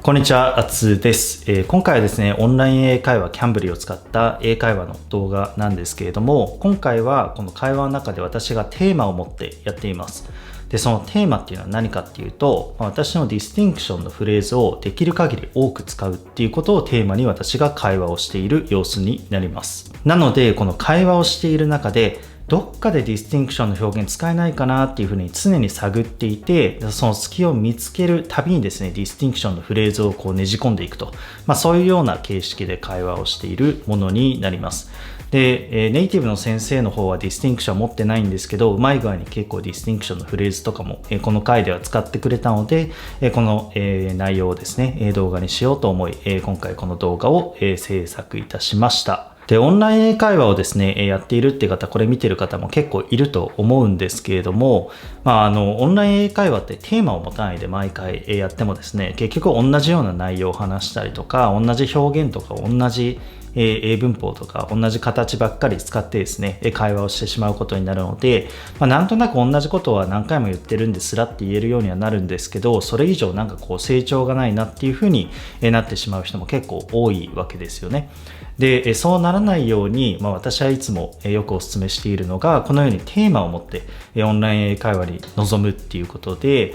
こんにちは、あつです。今回はですね、オンライン英会話Camblyを使った英会話の動画なんですけれども、今回はこの会話の中で私がテーマを持ってやっています。で、そのテーマっていうのは何かっていうと、私のディスティンクションのフレーズをできる限り多く使うっていうことをテーマに私が会話をしている様子になります。なので、この会話をしている中で、どっかでディスティンクションの表現使えないかなっていうふうに常に探っていて、その隙を見つけるたびにですね、ディスティンクションのフレーズをこうねじ込んでいくと、そういうような形式で会話をしているものになります。で、ネイティブの先生の方はディスティンクション持ってないんですけど、うまい具合に結構ディスティンクションのフレーズとかもこの回では使ってくれたので、この内容をですね、動画にしようと思い、今回この動画を制作いたしました。で、オンライン英会話をですね、やっているって方、これ見てる方も結構いると思うんですけれども、オンライン英会話ってテーマを持たないで毎回やってもですね、結局同じような内容を話したりとか、同じ表現とか、同じ英文法とか同じ形ばっかり使ってですね、会話をしてしまうことになるので、なんとなく同じことは何回も言ってるんですらって言えるようにはなるんですけど、それ以上なんかこう成長がないなっていうふうになってしまう人も結構多いわけですよね。で、そうならないように、私はいつもよくお勧めしているのが、このようにテーマを持ってオンライン英会話に臨むっていうことで、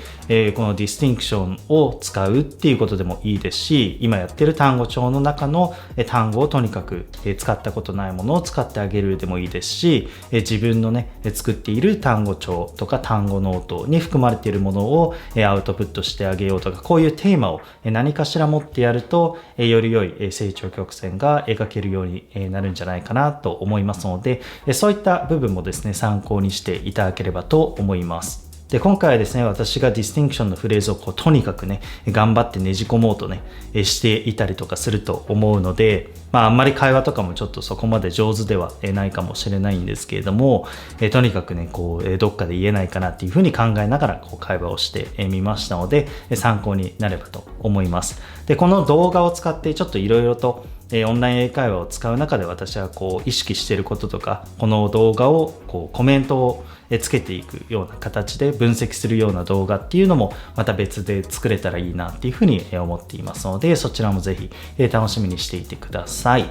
このディスティンクションを使うっていうことでもいいですし、今やってる単語帳の中の単語をとにかく使ったことないものを使ってあげるでもいいですし、自分のね、作っている単語帳とか単語ノートに含まれているものをアウトプットしてあげようとか、こういうテーマを何かしら持ってやると、より良い成長曲線が描けるようになるんじゃないかなと思いますので、そういった部分もですね、参考にしていただければと思います。で、今回はですね、私がディスティンクションのフレーズをとにかくね、頑張ってねじ込もうとね、していたりとかすると思うので、あんまり会話とかもちょっとそこまで上手ではないかもしれないんですけれども、とにかくね、どっかで言えないかなっていうふうに考えながら会話をしてみましたので、参考になればと思います。で、この動画を使ってちょっといろいろとオンライン英会話を使う中で私は意識していることとか、この動画をコメントをつけていくような形で分析するような動画っていうのもまた別で作れたらいいなっていうふうに思っていますので、そちらもぜひ楽しみにしていてください。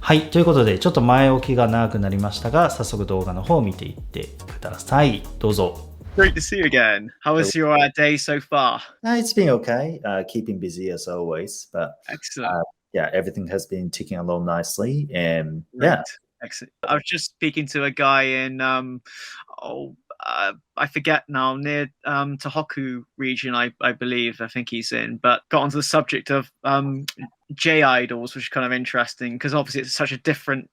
はい、ということでちょっと前置きが長くなりましたが、早速動画の方を見ていってください。どうぞ。Great to see you again. How was your day so far? It's been okay. Keeping busy as always, but Excellent. Yeah, everything has been ticking along nicely, and Great. Excellent. I was just speaking to a guy in I forget now, near Tohoku region, I believe. I think he's in, but got onto the subject of J idols, which is kind of interesting because obviously it's such a different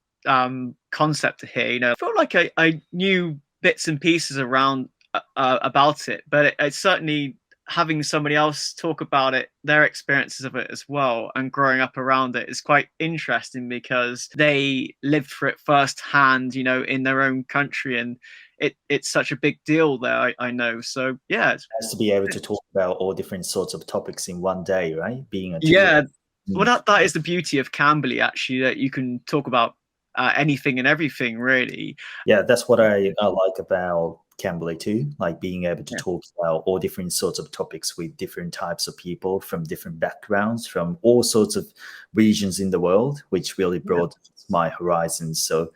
concept to hear. You know, I felt like I knew bits and pieces around about it, but it's certainly having somebody else talk about it, their experiences of it as well, and growing up around it is quite interesting because they lived for it firsthand, you know, in their own country, and it's such a big deal there, I know. So yeah, it's nice to be able to talk about all different sorts of topics in one day, right? Being a yeah. Well, that is the beauty of Cambly, actually, that you can talk about anything and everything, really. Yeah, that's what I like about Cambly too, like being able to talk about all different sorts of topics with different types of people from different backgrounds, from all sorts of regions in the world, which really broadens my horizons. So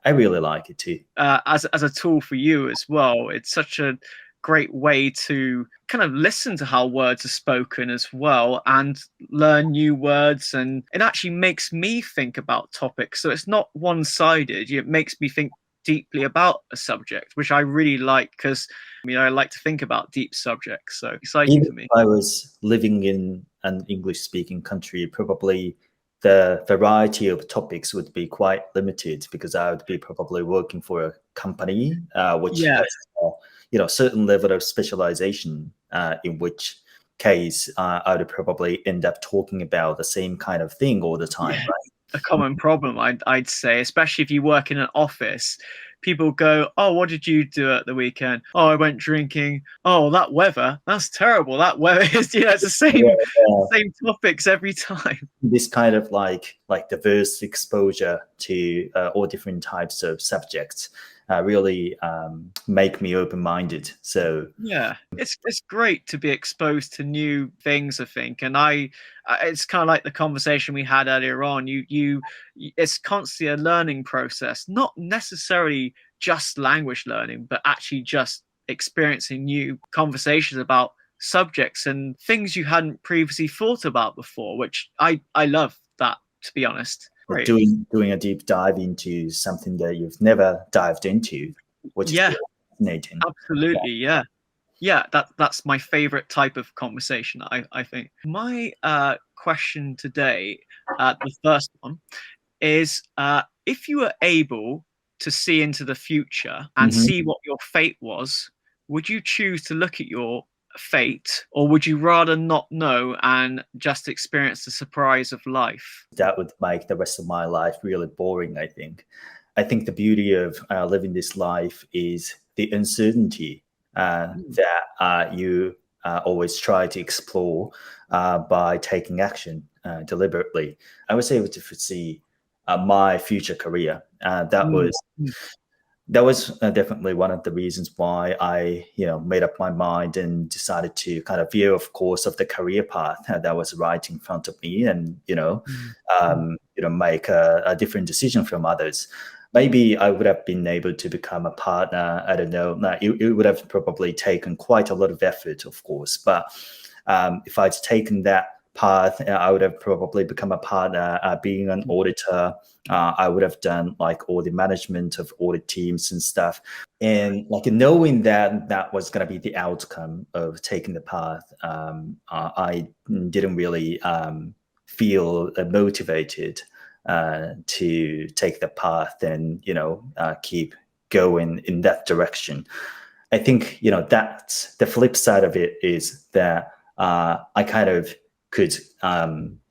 I really like it too. As a tool for you as well, it's such a great way to kind of listen to how words are spoken as well and learn new words, and it actually makes me think about topics, so it's not one-sided. It makes me think deeply about a subject, which I really like because I like to think about deep subjects, so exciting for me. If I was living in an English-speaking country, probably the variety of topics would be quite limited because I would be probably working for a company which has a certain level of specialization, in which case I would probably end up talking about the same kind of thing all the time, right? A common problem, I'd say, especially if you work in an office. People go, oh, what did you do at the weekend? Oh, I went drinking. Oh, that weather, that's terrible. That weather is, it's the same topics every time. This kind of like diverse exposure to all different types of subjects really make me open-minded. So yeah, it's great to be exposed to new things, I think, and it's kind of like the conversation we had earlier on. It's constantly a learning process, not necessarily just language learning, but actually just experiencing new conversations about subjects and things you hadn't previously thought about before, which I love that, to be honest. Great. Doing a deep dive into something that you've never dived into, which is fascinating. Absolutely, yeah. That's my favorite type of conversation, I think. My question today, the first one, is if you were able to see into the future and see what your fate was, would you choose to look at your fate, or would you rather not know and just experience the surprise of life? That would make the rest of my life really boring, I think. I think the beauty of living this life is the uncertainty that you always try to explore by taking action deliberately. I was able to foresee my future career. That was definitely one of the reasons why I, made up my mind and decided to kind of veer off course of the career path that was right in front of me, and make a different decision from others. Maybe I would have been able to become a partner. I don't know. It would have probably taken quite a lot of effort, of course. But if I'd taken that path, I would have probably become a partner. Being an auditor, I would have done like all the management of audit teams and stuff. And like knowing that was going to be the outcome of taking the path, I didn't really feel motivated to take the path and keep going in that direction. I think that's the flip side of it, is that I kind of could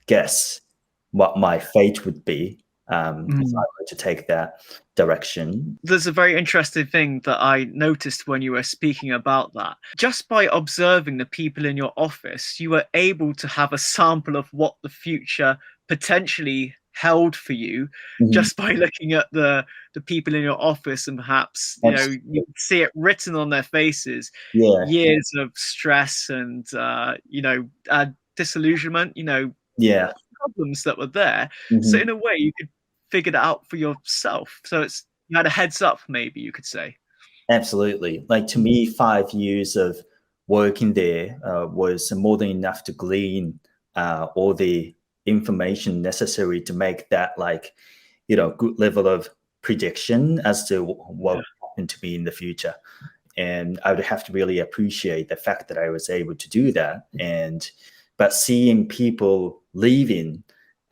guess what my fate would be if I were to take that direction. There's a very interesting thing that I noticed when you were speaking about that. Just by observing the people in your office, you were able to have a sample of what the future potentially held for you, just by looking at the people in your office, and perhaps you see it written on their faces, years of stress and disillusionment, problems that were there. So in a way you could figure that out for yourself. So you had a heads up, maybe you could say. Absolutely. Like, to me, 5 years of working there was more than enough to glean all the information necessary to make that good level of prediction as to what will happen to me in the future. And I would have to really appreciate the fact that I was able to do that. But seeing people leaving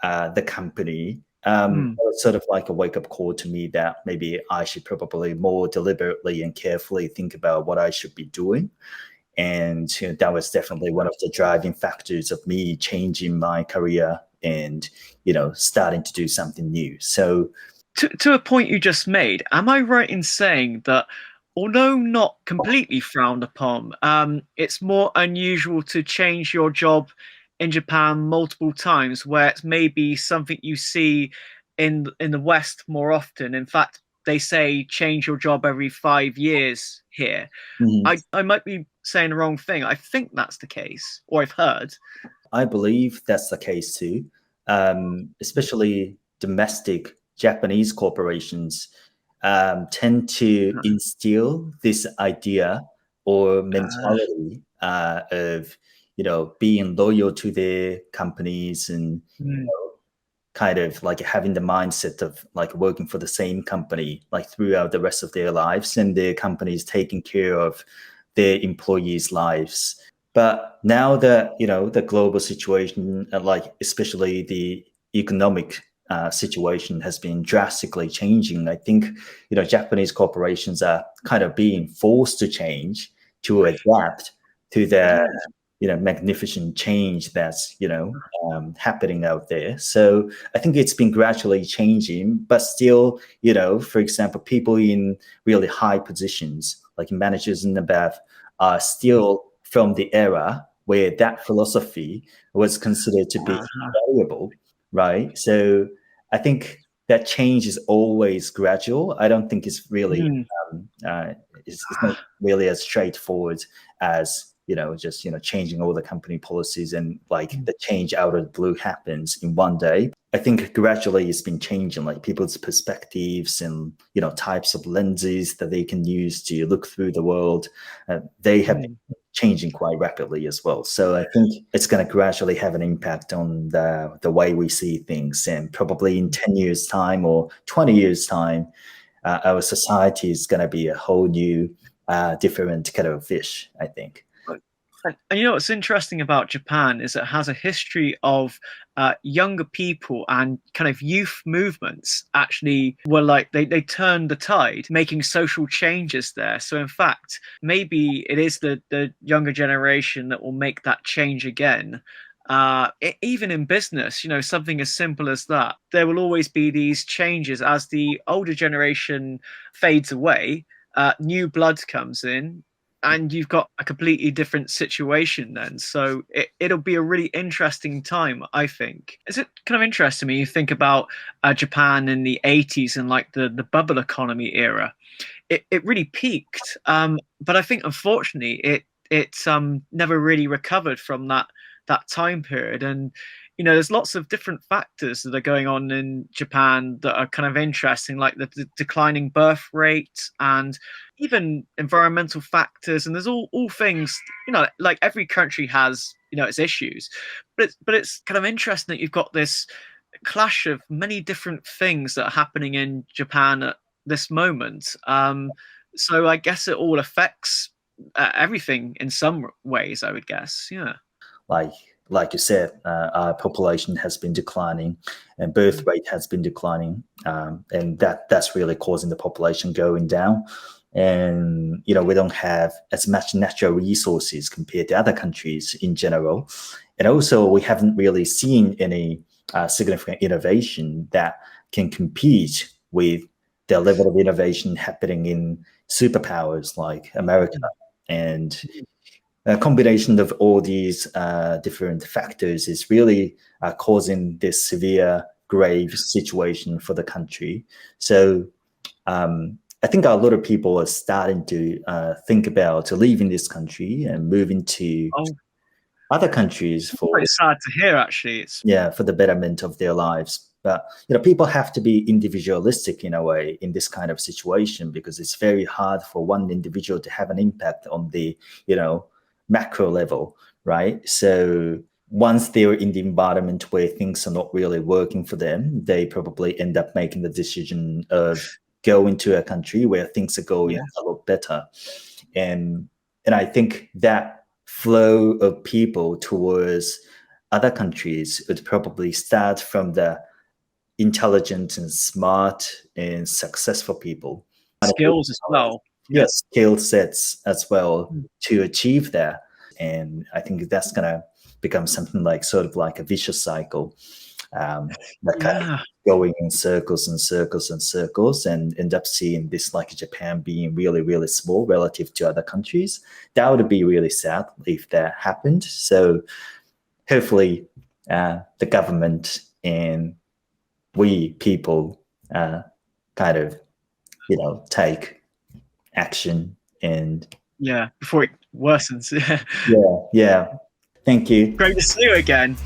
the company was sort of like a wake-up call to me that maybe I should probably more deliberately and carefully think about what I should be doing. And that was definitely one of the driving factors of me changing my career and starting to do something new. So to a point you just made, am I right in saying that although not completely frowned upon, it's more unusual to change your job in Japan multiple times, where it's maybe something you see in the West more often? In fact, they say change your job every 5 years here. I might be saying the wrong thing. I think that's the case, or I've heard. I believe that's the case too, especially domestic Japanese corporations tend to instill this idea or mentality of being loyal to their companies, and kind of like having the mindset of like working for the same company like throughout the rest of their lives, and their companies taking care of their employees' lives. But now that the global situation, like especially the economic situation, has been drastically changing, I think Japanese corporations are kind of being forced to change, to adapt to the magnificent change that's happening out there. So I think it's been gradually changing, but still, for example, people in really high positions like managers and above are still from the era where that philosophy was considered to be valuable, right? So I think that change is always gradual. I don't think it's really it's not really as straightforward as just changing all the company policies and like the change out of the blue happens in one day. I think gradually it's been changing, like people's perspectives and types of lenses that they can use to look through the world. They have been changing quite rapidly as well. So I think it's going to gradually have an impact on the way we see things, and probably in 10 years time or 20 years time, our society is going to be a whole new different kind of fish, I think. And what's interesting about Japan is it has a history of younger people and kind of youth movements actually were like they turned the tide, making social changes there. So in fact, maybe it is the younger generation that will make that change again. Even in business, something as simple as that. There will always be these changes as the older generation fades away, new blood comes in, and you've got a completely different situation then. So it'll be a really interesting time, I think. Is it kind of interesting when you think about Japan in the 80s and like the bubble economy era? It really peaked, but I think unfortunately it never really recovered from that time period. And there's lots of different factors that are going on in Japan that are kind of interesting, like the declining birth rate and even environmental factors. And there's all things, like every country has, its issues. But it's kind of interesting that you've got this clash of many different things that are happening in Japan at this moment. So I guess it all affects everything in some ways, I would guess. Yeah. Like you said, our population has been declining and birth rate has been declining. And that's really causing the population going down. And, we don't have as much natural resources compared to other countries in general. And also we haven't really seen any significant innovation that can compete with the level of innovation happening in superpowers like America. And a combination of all these different factors is really causing this severe, grave situation for the country. So I think a lot of people are starting to think about leaving this country and moving to other countries for. It's sad to hear, actually. For the betterment of their lives. But people have to be individualistic in a way in this kind of situation, because it's very hard for one individual to have an impact on the macro level, right? So once they're in the environment where things are not really working for them, they probably end up making the decision of going to a country where things are going a lot better. And I think that flow of people towards other countries would probably start from the intelligent and smart and successful people. Skills as well. Yes, skill sets as well to achieve that. And I think that's going to become something like sort of like a vicious cycle that kind of going in circles and circles and circles, and end up seeing this like Japan being really, really small relative to other countries. That would be really sad if that happened. So hopefully the government and we people kind of, take action and before it worsens. Yeah. Thank you. Great to see you again.